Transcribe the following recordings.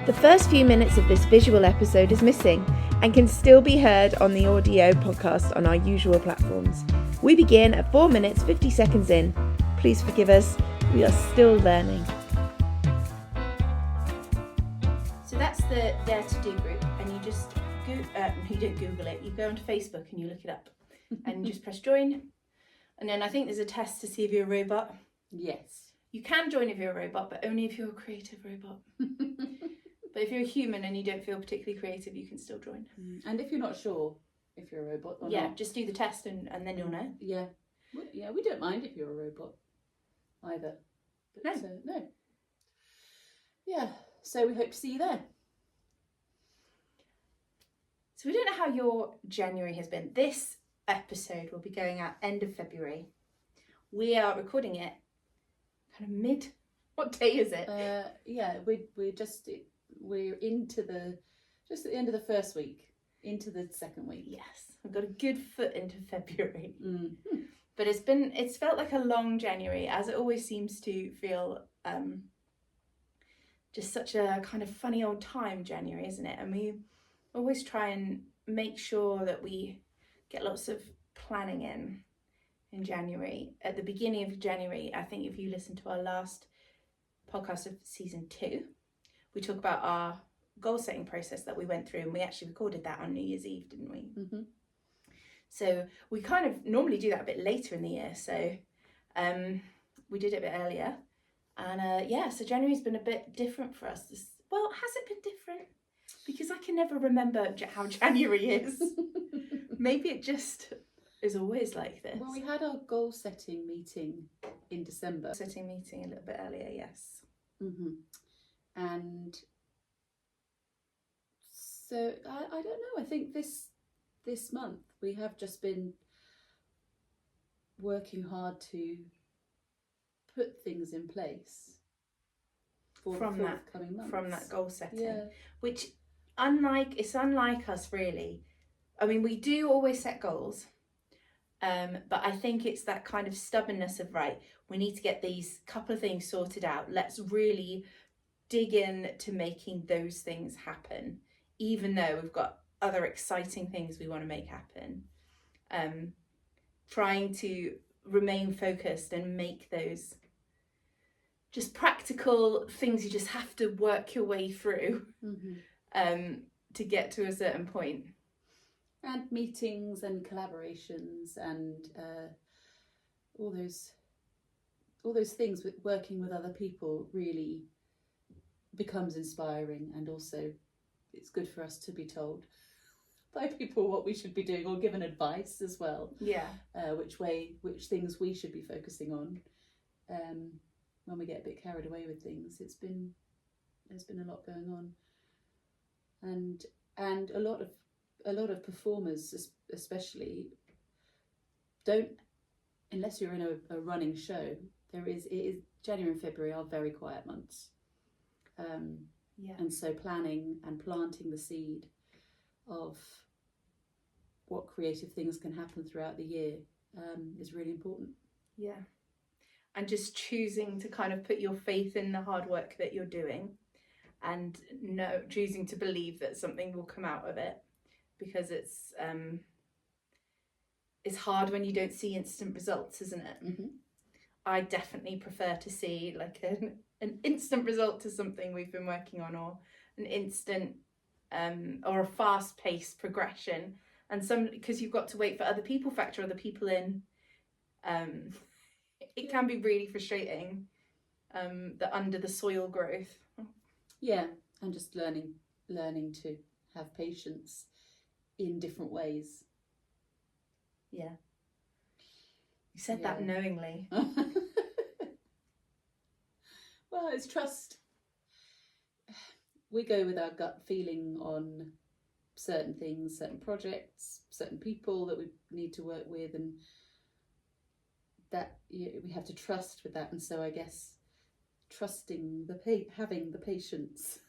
The first few minutes of this visual episode is missing and can still be heard on the audio podcast on our usual platforms. We begin at 4 minutes 50 seconds in. Please forgive us, we are still learning. So that's the Dare to Do group, and you just you don't Google it, you go onto Facebook and you look it up and you just press join. And then I think there's a test to see if you're a robot. Yes. You can join if you're a robot, but only if you're a creative robot. But if you're a human and you don't feel particularly creative, you can still join. And if you're not sure if you're a robot or not. Just do the test and then you'll know. Yeah. Yeah, we don't mind if you're a robot either. But, no. Yeah, so we hope to see you there. So we don't know how your January has been. This episode will be going out end of February. We are recording it kind of mid. What day is it? We're into just at the end of the first week, into the second week. Yes, we've got a good foot into February. Mm-hmm. But it's felt like a long January, as it always seems to feel. Just such a kind of funny old time, January, isn't it? And we always try and make sure that we get lots of planning in January. At the beginning of January, I think if you listen to our last podcast of season 2, we talk about our goal setting process that we went through, and we actually recorded that on New Year's Eve, didn't we? Mm-hmm. So we kind of normally do that a bit later in the year. So we did it a bit earlier. And so January's been a bit different for us. Has it been different? Because I can never remember how January is. Maybe it just is always like this. Well, we had our goal setting meeting in December. Setting meeting a little bit earlier, yes. Mm-hmm. And so I don't know. I think this month we have just been working hard to put things in place from that goal setting, which it's unlike us really. I mean, we do always set goals, but I think it's that kind of stubbornness of, right, we need to get these couple of things sorted out, let's really dig in to making those things happen, even though we've got other exciting things we want to make happen. Trying to remain focused and make those just practical things you just have to work your way through to get to a certain point. And meetings and collaborations and all those things with working with other people really becomes inspiring, and also it's good for us to be told by people what we should be doing, or given advice as well. Which things we should be focusing on. When we get a bit carried away with things, there's been a lot going on, and a lot of performers especially don't, unless you're in a running show, January and February are very quiet months. And so planning and planting the seed of what creative things can happen throughout the year is really important. Yeah. And just choosing to kind of put your faith in the hard work that you're doing, and choosing to believe that something will come out of it, because it's hard when you don't see instant results, isn't it? Mm-hmm. I definitely prefer to see like an instant result to something we've been working on, or an instant or a fast-paced progression, and because you've got to wait for other people in. It can be really frustrating, the under the soil growth. Yeah, and just learning to have patience in different ways. Yeah. You said that knowingly. Well, it's trust. We go with our gut feeling on certain things, certain projects, certain people that we need to work with, and that we have to trust with that. And so I guess trusting having the patience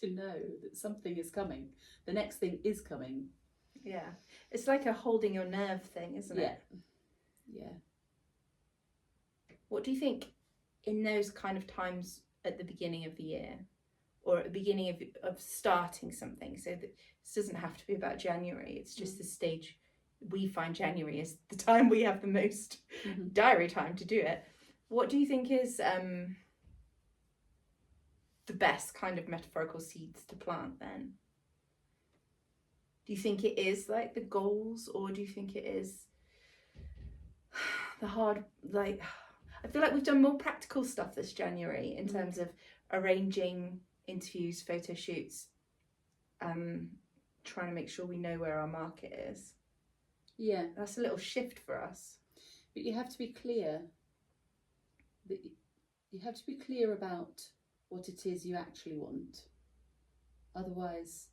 to know that something is coming, the next thing is coming. Yeah, it's like a holding your nerve thing, isn't it? Yeah. What do you think in those kind of times at the beginning of the year? or at the beginning of starting something. So that this doesn't have to be about January. It's just the stage we find January is the time we have the most diary time to do it. What do you think is the best kind of metaphorical seeds to plant then? Do you think it is like the goals, or do you think it is the hard, like, I feel like we've done more practical stuff this January in terms of arranging interviews, photo shoots, trying to make sure we know where our market is. Yeah. That's a little shift for us. But you have to be clear. You have to be clear about what it is you actually want. Otherwise,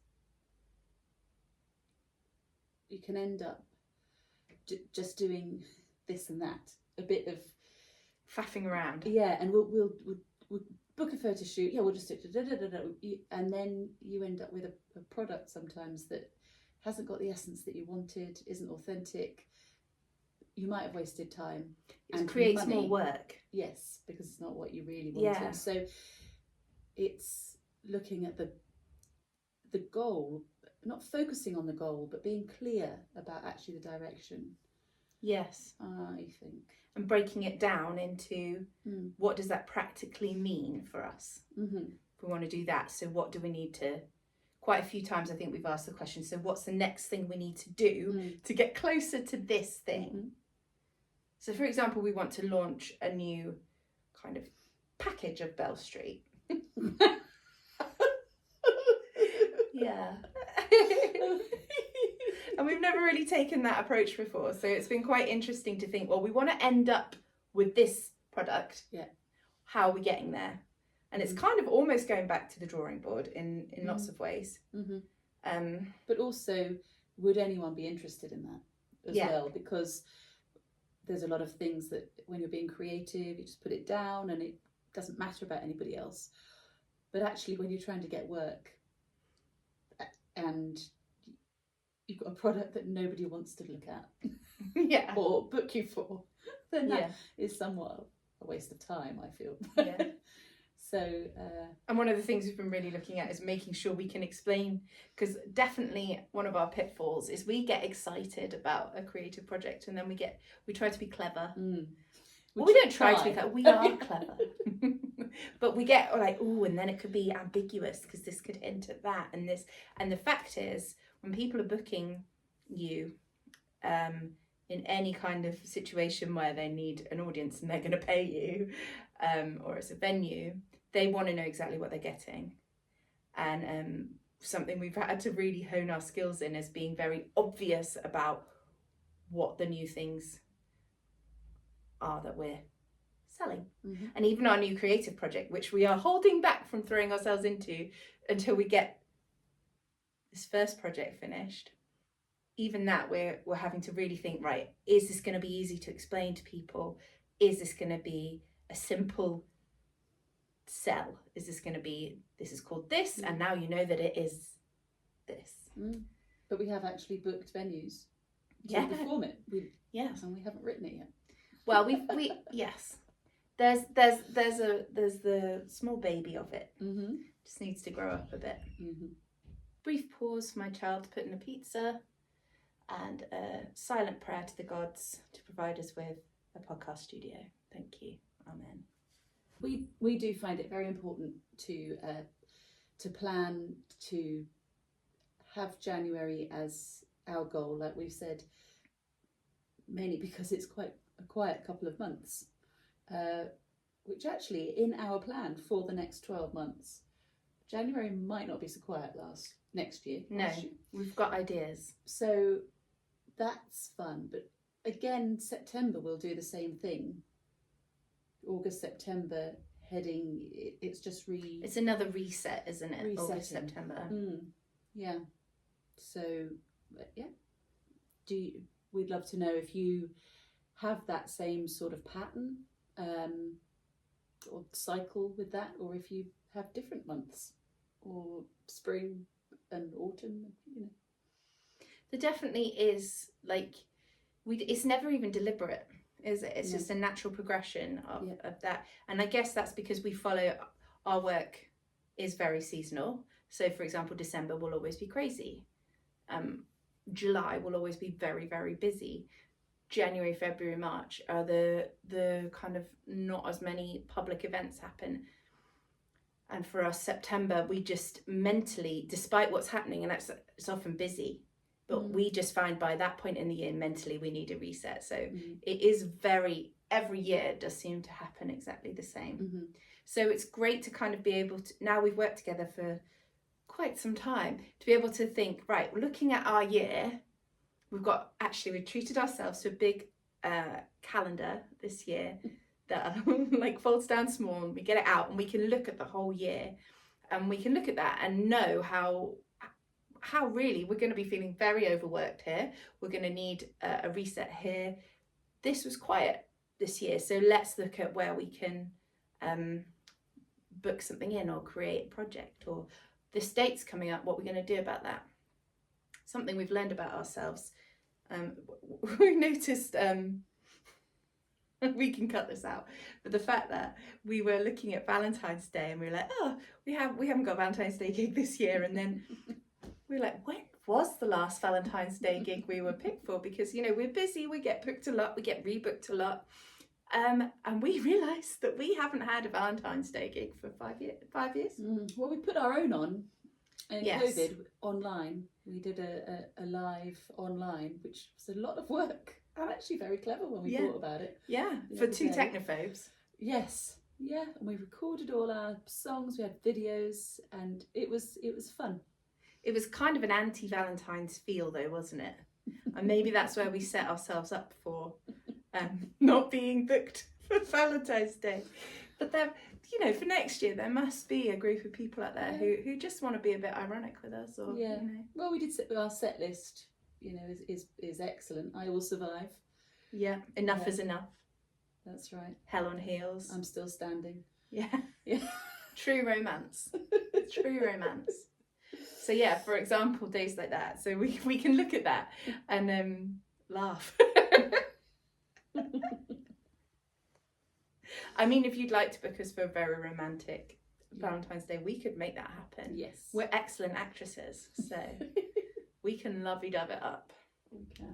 you can end up just doing this and that, a bit of faffing around. Yeah, and we'll book a photo shoot. Yeah, we'll just do and then you end up with a product sometimes that hasn't got the essence that you wanted, isn't authentic. You might have wasted time. It creates money. More work. Yes, because it's not what you really wanted. Yeah. So it's looking at the goal, not focusing on the goal, but being clear about actually the direction. Yes. I think. And breaking it down into what does that practically mean for us? If we want to do that. So what do we need to... Quite a few times I think we've asked the question, so what's the next thing we need to do to get closer to this thing? So for example, we want to launch a new kind of package of Belle Street. Yeah. And we've never really taken that approach before. So it's been quite interesting to think, well, we want to end up with this product. Yeah. How are we getting there? And it's kind of almost going back to the drawing board in lots of ways. But also, would anyone be interested in that as well? Because there's a lot of things that when you're being creative, you just put it down and it doesn't matter about anybody else. But actually, when you're trying to get work and you've got a product that nobody wants to look at or book you for, then that is somewhat a waste of time, I feel. Yeah. So, and one of the things we've been really looking at is making sure we can explain, because definitely one of our pitfalls is we get excited about a creative project and then we try to be clever. Well, we don't try to be clever, we are clever. But we get like, oh, and then it could be ambiguous because this could hint at that and this. And the fact is, when people are booking you in any kind of situation where they need an audience and they're going to pay you, or it's a venue, they want to know exactly what they're getting. And something we've had to really hone our skills in is being very obvious about what the new things are that we're selling. And even our new creative project, which we are holding back from throwing ourselves into until we get this first project finished, even that we're having to really think, right, is this going to be easy to explain to people? Is this going to be a simple sell? Is this going to be, this is called this, and now you know that it is this? But we have actually booked venues to perform it. And we haven't written it yet. Well, we yes. There's the small baby of it. Just needs to grow up a bit. Brief pause for my child to put in a pizza, and a silent prayer to the gods to provide us with a podcast studio. Thank you. Amen. We do find it very important to plan, to have January as our goal, like we've said, mainly because it's quite a quiet couple of months, which actually in our plan for the next 12 months, January might not be so quiet next year. No, we've got ideas. So that's fun. But again, September we'll do the same thing. August, September, it's just it's another reset, isn't it? Resetting. August, September. Yeah. So, yeah. We'd love to know if you have that same sort of pattern or cycle with that, or if you have different months, or spring and autumn, There definitely is, like, it's never even deliberate, is it? It's just a natural progression of that. And I guess that's because we follow our work is very seasonal. So for example, December will always be crazy. July will always be very, very busy. January, February, March are the kind of not as many public events happen. And for us, September, we just mentally, despite what's happening, and it's often busy, but we just find by that point in the year, mentally, we need a reset. So it is every year it does seem to happen exactly the same. So it's great to kind of be able to, now we've worked together for quite some time, to be able to think, right, looking at our year, we've treated ourselves to a big calendar this year that like folds down small, and we get it out and we can look at the whole year, and we can look at that and know how really we're going to be feeling very overworked here. We're going to need a reset here. This was quiet this year, so let's look at where we can book something in or create a project, or this date's coming up, what we're going to do about that. Something we've learned about ourselves. We noticed, we can cut this out, but the fact that we were looking at Valentine's Day and we were like, oh, we haven't got a Valentine's Day gig this year, and then we were like, when was the last Valentine's Day gig we were picked for? Because, you know, we're busy, we get booked a lot, we get rebooked a lot. And we realised that we haven't had a Valentine's Day gig for 5 years. Well, we put our own on in COVID online. We did a live online, which was a lot of work. And actually very clever when we thought about it. Yeah, for two technophobes. Yes, yeah, and we recorded all our songs. We had videos, and it was fun. It was kind of an anti-Valentine's feel, though, wasn't it? And maybe that's where we set ourselves up for not being booked for Valentine's Day. But then, you know, for next year, there must be a group of people out there who just want to be a bit ironic with us, or you know. Well, we did our set list. You know, is excellent. I Will Survive. Yeah, enough is enough. That's right. Hell on Heels. I'm Still Standing. Yeah. True romance. True romance. So yeah, for example, days like that. So we can look at that and laugh. I mean, if you'd like to book us for a very romantic Valentine's Day, we could make that happen. Yes. We're excellent actresses, so we can lovey-dove it up. Okay.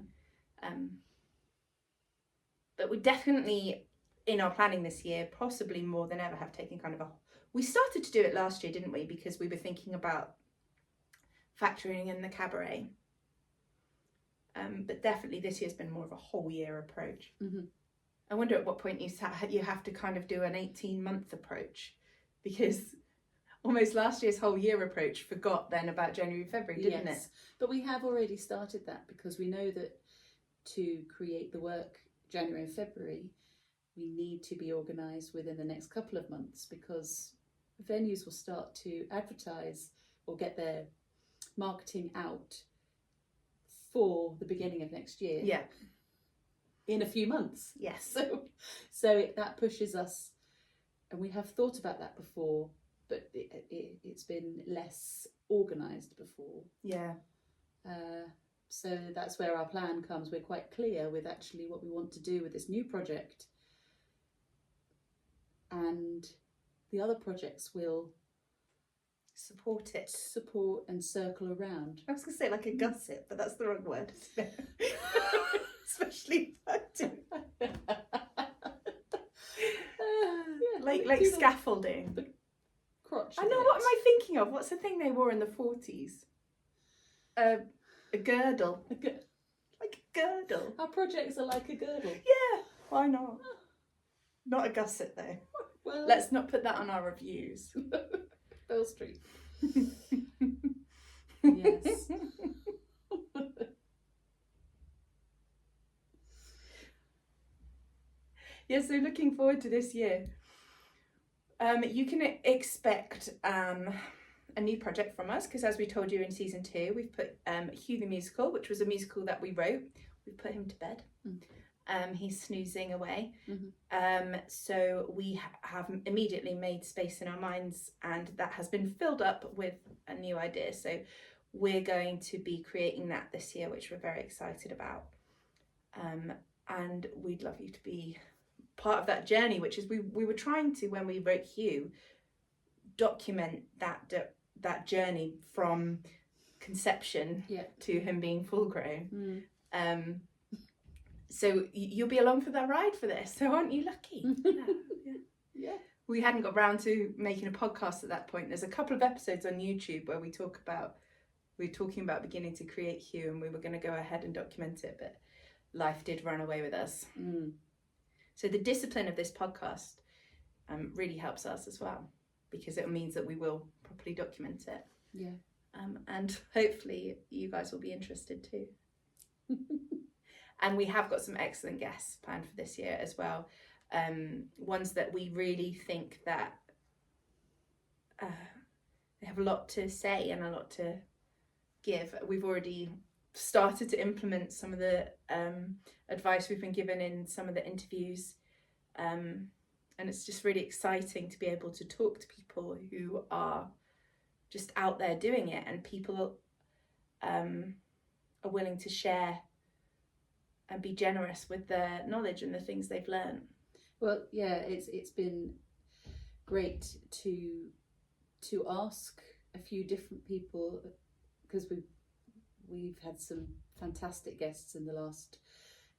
But we definitely, in our planning this year, possibly more than ever, have taken kind of we started to do it last year, didn't we? Because we were thinking about factoring in the cabaret. But definitely this year's been more of a whole year approach. I wonder at what point you have to kind of do an 18-month approach, because almost last year's whole year approach forgot then about January, February, didn't it? But we have already started that, because we know that to create the work January and February, we need to be organised within the next couple of months, because venues will start to advertise or get their marketing out for the beginning of next year. Yeah. In a few months. Yes. So that pushes us, and we have thought about that before, but it's been less organised before. Yeah. So that's where our plan comes. We're quite clear with actually what we want to do with this new project, and the other projects will support and circle around. I was going to say like a gusset, but that's the wrong word. Especially like scaffolding. The crotch. I know, what am I thinking of? What's the thing they wore in the 40s? A girdle. Like a girdle. Our projects are like a girdle. Yeah, why not? Not a gusset though. Well, let's not put that on our reviews. Belle Street. Yes. Yeah, so looking forward to this year. You can expect a new project from us, because as we told you in season 2, we've put Hugh the musical, which was a musical that we wrote. We've put him to bed. He's snoozing away. So we have immediately made space in our minds, and that has been filled up with a new idea. So we're going to be creating that this year, which we're very excited about. And we'd love you to be part of that journey, which is we were trying to, when we wrote Hugh, document that journey from conception to him being full grown. So you'll be along for the ride for this. So aren't you lucky? Yeah. We hadn't got round to making a podcast at that point. There's a couple of episodes on YouTube where we're talking about beginning to create Hugh, and we were going to go ahead and document it, but life did run away with us. So the discipline of this podcast really helps us as well, because it means that we will properly document it. Yeah. And hopefully you guys will be interested too. And we have got some excellent guests planned for this year as well. Ones that we really think that they have a lot to say and a lot to give. We've already started to implement some of the advice we've been given in some of the interviews. And it's just really exciting to be able to talk to people who are just out there doing it, and people are willing to share and be generous with their knowledge and the things they've learned. Well, yeah, it's been great to ask a few different people, because we've had some fantastic guests in the last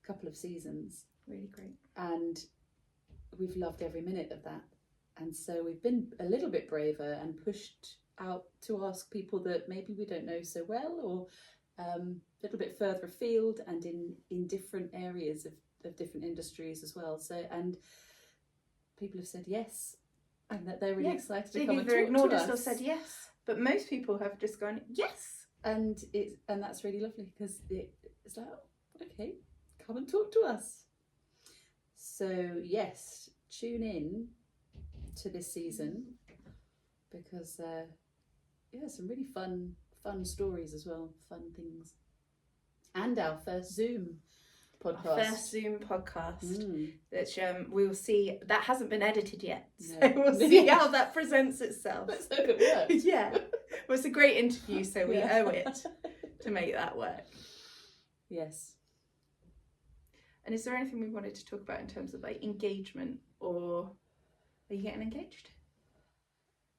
couple of seasons. Really great. And we've loved every minute of that. And so we've been a little bit braver and pushed out to ask people that maybe we don't know so well, or a little bit further afield and in different areas of different industries as well. So, and people have said yes, and that they're really excited to come and talk to us. Ignored us or said yes, but most people have just gone yes, and that's really lovely, because it's like, oh, okay, come and talk to us. So yes, tune in to this season, because some really fun stories as well, fun things, and our first Zoom podcast. Which we will see. That hasn't been edited yet, so we'll see how that presents itself. Let's hope it works. Yeah, well, it's a great interview, so we owe it to make that work. Yes. And is there anything we wanted to talk about in terms of like engagement, or are you getting engaged?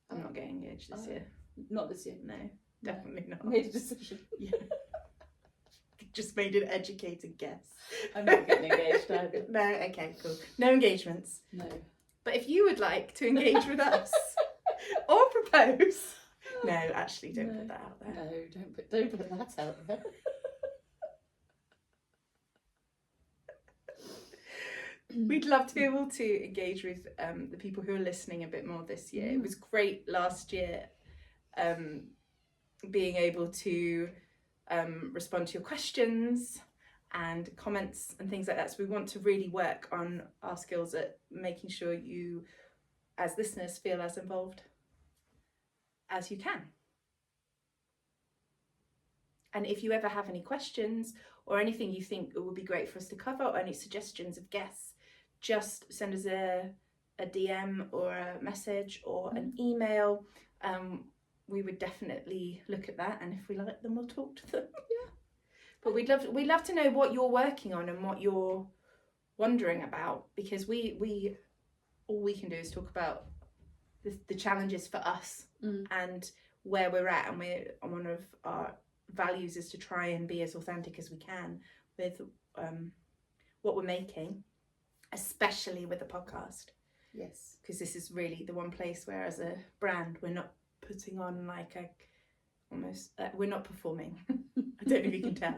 I'm not getting engaged this year. Not this year. No, definitely not. Made a decision. Yeah. Just made an educated guess. I'm not getting engaged either. No, okay, cool. No engagements. No. But if you would like to engage with us or propose, no, actually, don't put that out there. No, don't put that out there. We'd love to be able to engage with the people who are listening a bit more this year. It was great last year being able to respond to your questions and comments and things like that. So we want to really work on our skills at making sure you, as listeners, feel as involved as you can. And if you ever have any questions or anything you think it would be great for us to cover, or any suggestions of guests, just send us a DM or a message or an email. We would definitely look at that, and if we like them, we'll talk to them. Yeah. But we'd love to know what you're working on and what you're wondering about, because we all we can do is talk about the challenges for us and where we're at, and one of our values is to try and be as authentic as we can with what we're making, especially with the podcast. Yes, because this is really the one place where, as a brand, we're not putting on like we're not performing. I don't know if you can tell.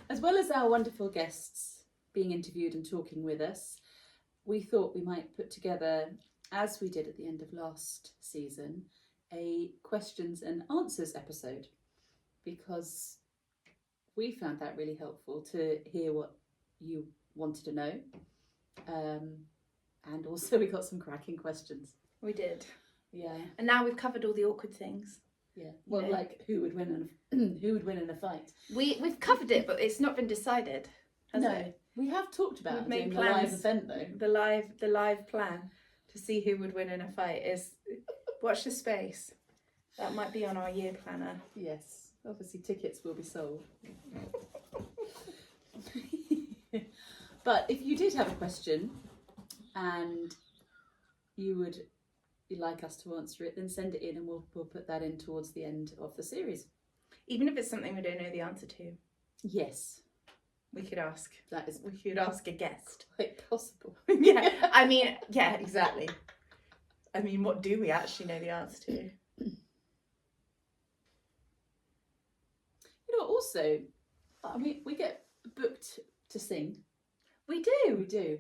As well as our wonderful guests being interviewed and talking with us, we thought we might put together, as we did at the end of last season, a questions and answers episode, because we found that really helpful to hear what you wanted to know. And also we got some cracking questions. We did. Yeah. And now we've covered all the awkward things. Yeah. Well, like who would win in a fight? We've covered it, but it's not been decided, has it? We have talked about We've made the plans. live event though. The live plan to see who would win in a fight is watch the space. That might be on our year planner. Yes. Obviously tickets will be sold. But if you did have a question and you'd like us to answer it, then send it in and we'll put that in towards the end of the series. Even if it's something we don't know the answer to. Yes. We could ask. We could ask a guest. Quite possible. Yeah, I mean, yeah, exactly. I mean, what do we actually know the answer to? You know, also, I mean, we get booked to sing. We do. We do.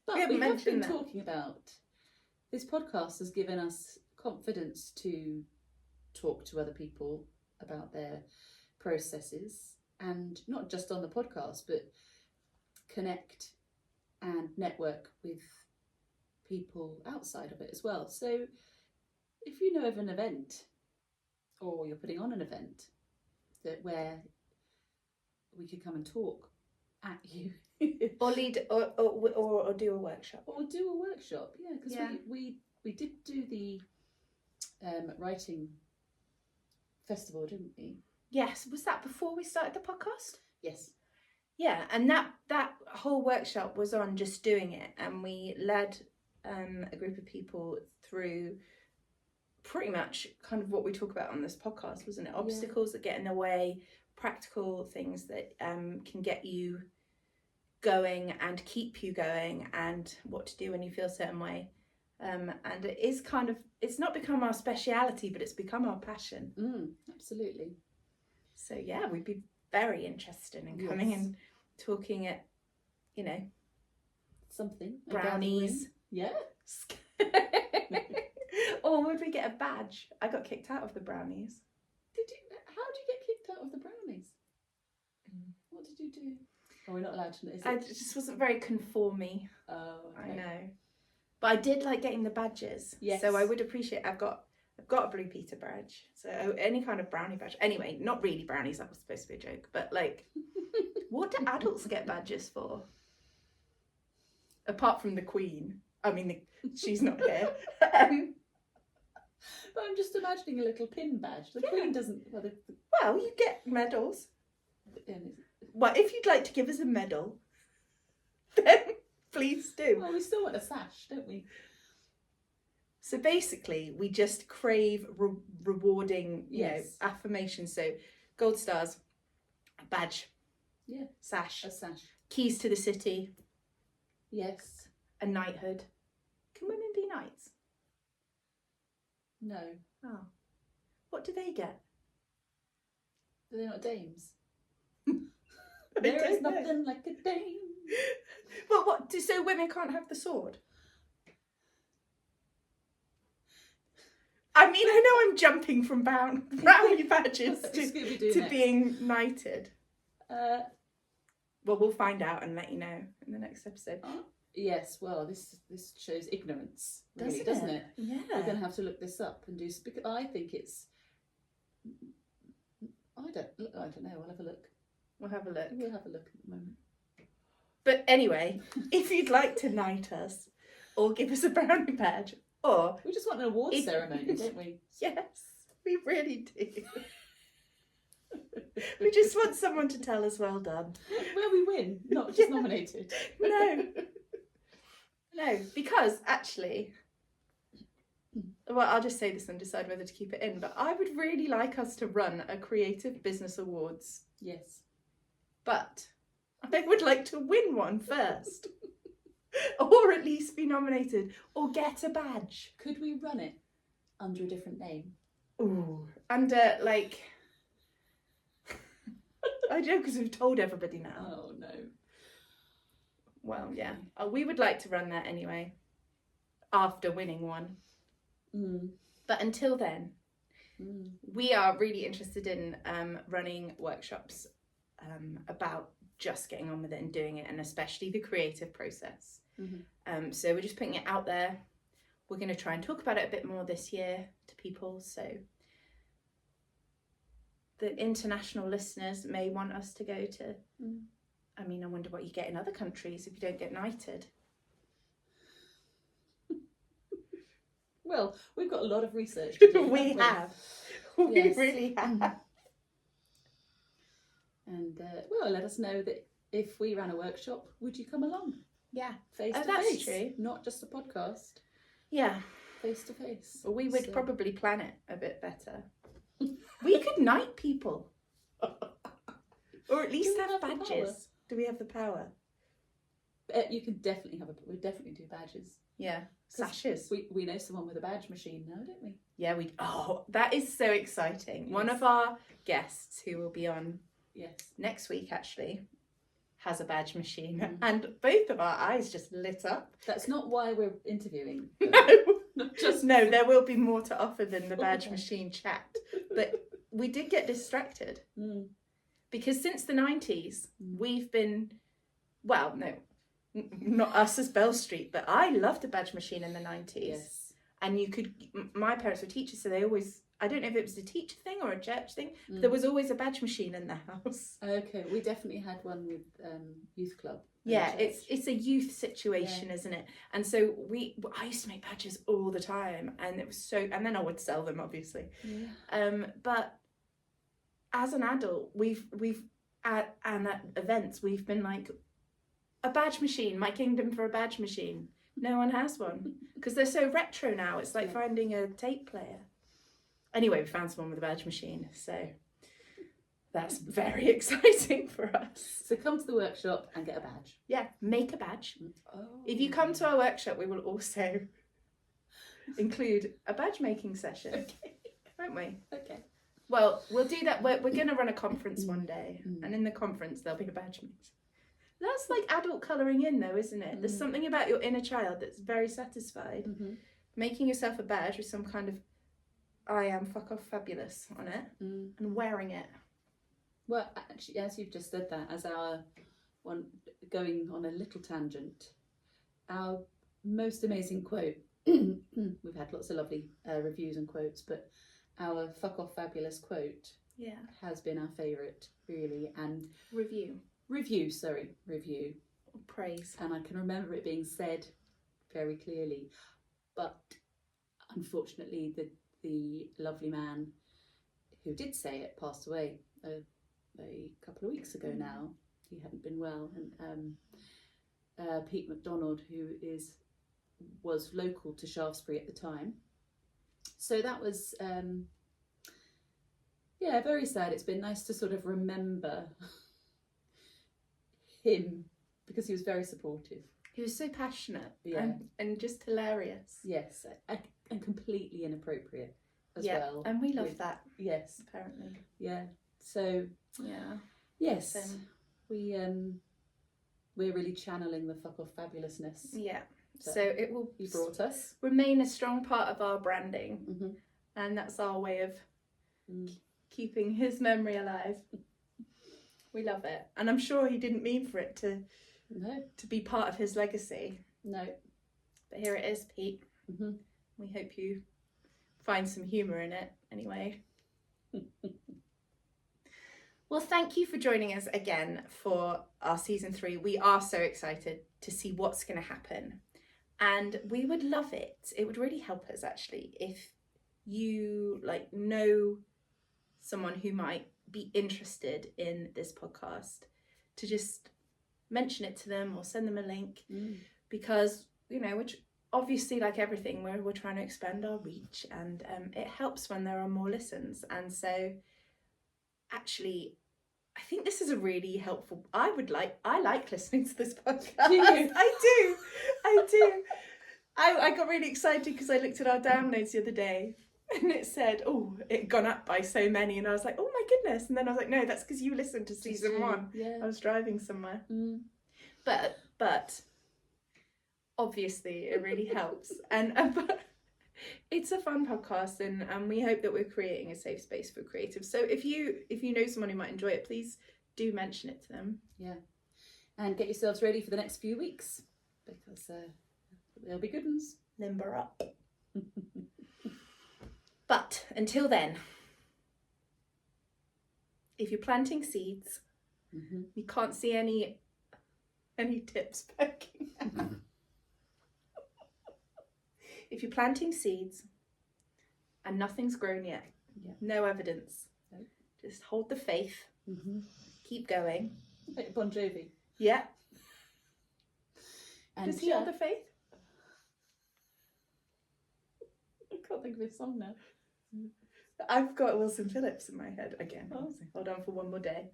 But we have been talking about, this podcast has given us confidence to talk to other people about their processes, and not just on the podcast, but connect and network with people outside of it as well. So if you know of an event, or you're putting on an event where we could come and talk at you, or lead or do a workshop, yeah, because we did do the writing festival, didn't we? Yes. Was that before we started the podcast? Yes. Yeah, and that whole workshop was on just doing it, and we led a group of people through pretty much kind of what we talk about on this podcast, wasn't it? Obstacles that get in the way, practical things that can get you going and keep you going, and what to do when you feel a certain way. And it is kind of, it's not become our speciality, but it's become our passion. Absolutely. So yeah, we'd be very interested in coming and talking at, you know, something. Brownies. Yeah. Or would we get a badge? I got kicked out of the brownies. Did you? How did you get kicked out of the brownies? What did you do? Oh, we're not allowed to know. I just wasn't very conformy. Oh, okay. I know. But I did like getting the badges. Yes. So I would appreciate. I've got a Blue Peter badge. So any kind of brownie badge. Anyway, not really brownies. That was supposed to be a joke. But like, what do adults get badges for? Apart from the Queen. I mean, she's not here. But I'm just imagining a little pin badge. The Queen doesn't. Well, you get medals. Well, if you'd like to give us a medal, then please do. Well, we still want a sash, don't we? So basically, we just crave rewarding, you know, affirmation. So gold stars, a badge, sash, a sash, keys to the city, yes, a knighthood. Can women be knights? No. Oh, what do they get? Are they not dames? There is nothing like a dame. Well, what? So women can't have the sword? I mean, I know I'm jumping from brownie badges to being knighted. Well, we'll find out and let you know in the next episode. Yes, well, this shows ignorance, really, doesn't it? Yeah. We're going to have to look this up and do. Because I think it's. I don't know. We'll have a look. We'll have a look. We'll have a look at the moment. But anyway, if you'd like to knight us, or give us a brownie badge, or we just want an award ceremony, don't we? Yes, we really do. We just want someone to tell us well done. Where we win, not just nominated. No, because actually, well, I'll just say this and decide whether to keep it in, but I would really like us to run a Creative Business Awards. Yes. But I would like to win one first. Or at least be nominated, or get a badge. Could we run it under a different name? Ooh, under like... I don't know, because we've told everybody now. Oh, no. Well, yeah. We would like to run that anyway, after winning one. But until then, we are really interested in running workshops about just getting on with it and doing it, and especially the creative process. So we're just putting it out there. We're going to try and talk about it a bit more this year to people. So the international listeners may want us to go to. I mean, I wonder what you get in other countries if you don't get knighted. Well, we've got a lot of research to do. We really have. And well, let us know that if we ran a workshop, would you come along? Yeah. Face to that's face. True. Not just a podcast. Yeah. Face to face. Well, we would probably plan it a bit better. We could knight people. Or at least have badges. Do we have the power? You can definitely we definitely do badges. Yeah. Sashes. We know someone with a badge machine now, don't we? Yeah, that is so exciting. Yes. One of our guests who will be on next week actually has a badge machine, and both of our eyes just lit up. That's not why we're interviewing. No, there will be more to offer than the badge machine chat. But we did get distracted because since the 90s we've been, well, no, not us as Belle Street, but I loved a badge machine in the 90s. Yes. And my parents were teachers, so they always, I don't know if it was a teacher thing or a church thing, but there was always a badge machine in the house. Okay, we definitely had one with youth club. Yeah, it's a youth situation, isn't it? And so I used to make badges all the time, and it was and then I would sell them, obviously. Yeah. But as an adult, we've at events we've been like, a badge machine, my kingdom for a badge machine. No one has one because they're so retro now. It's like finding a tape player. Anyway, we found someone with a badge machine, so that's very exciting for us. So come to the workshop and get a badge. Yeah, make a badge. Oh. If you come to our workshop, we will also include a badge making session. Okay. Won't we? Okay. Well, we'll do that. We're going to run a conference one day, and in the conference there'll be a badge meet. That's like adult colouring in, though, isn't it? There's something about your inner child that's very satisfied. Making yourself a badge with some kind of "I am fuck off fabulous" on it, and wearing it. Well, actually, as you've just said that, as our one going on a little tangent, our most amazing quote. We've had lots of lovely reviews and quotes, but our "fuck off fabulous" quote, has been our favourite, really, and review. Praise. And I can remember it being said very clearly, but unfortunately the lovely man who did say it passed away a couple of weeks ago now. He hadn't been well, and Pete MacDonald, who was local to Shaftesbury at the time. So that was very sad. It's been nice to sort of remember him, because he was very supportive. He was so passionate and just hilarious. Yes, and completely inappropriate as well. And we love that. Yes. Apparently. Yeah. So, yes, we're really channeling the fuck off fabulousness. Yeah. So it will be brought us. Remain a strong part of our branding. And that's our way of keeping his memory alive. We love it, and I'm sure he didn't mean for it to be part of his legacy. No, but here it is, Pete. We hope you find some humour in it. Anyway, well, thank you for joining us again for our season 3. We are so excited to see what's going to happen, and we would love it. It would really help us actually if you know someone who might be interested in this podcast, to just mention it to them or send them a link, because which obviously, like everything, we're trying to expand our reach, and it helps when there are more listens. And so actually I think this is a really helpful, I like listening to this podcast. Do you? I do. I got really excited because I looked at our downloads the other day, and it said, it had gone up by so many. And I was like, oh my goodness. And then I was like, no, that's because you listened to season 1. Yeah. I was driving somewhere. But obviously it really helps. And but it's a fun podcast, and we hope that we're creating a safe space for creatives. So if you know someone who might enjoy it, please do mention it to them. Yeah. And get yourselves ready for the next few weeks, because there'll be good ones. Limber up. But until then, if you're planting seeds, you can't see any tips poking out. If you're planting seeds and nothing's grown yet, no evidence, just hold the faith, keep going. Like Bon Jovi. Yeah. And does he hold the faith? I can't think of his song now. I've got Wilson Phillips in my head again. Oh. Hold on for one more day.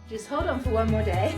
Just hold on for one more day.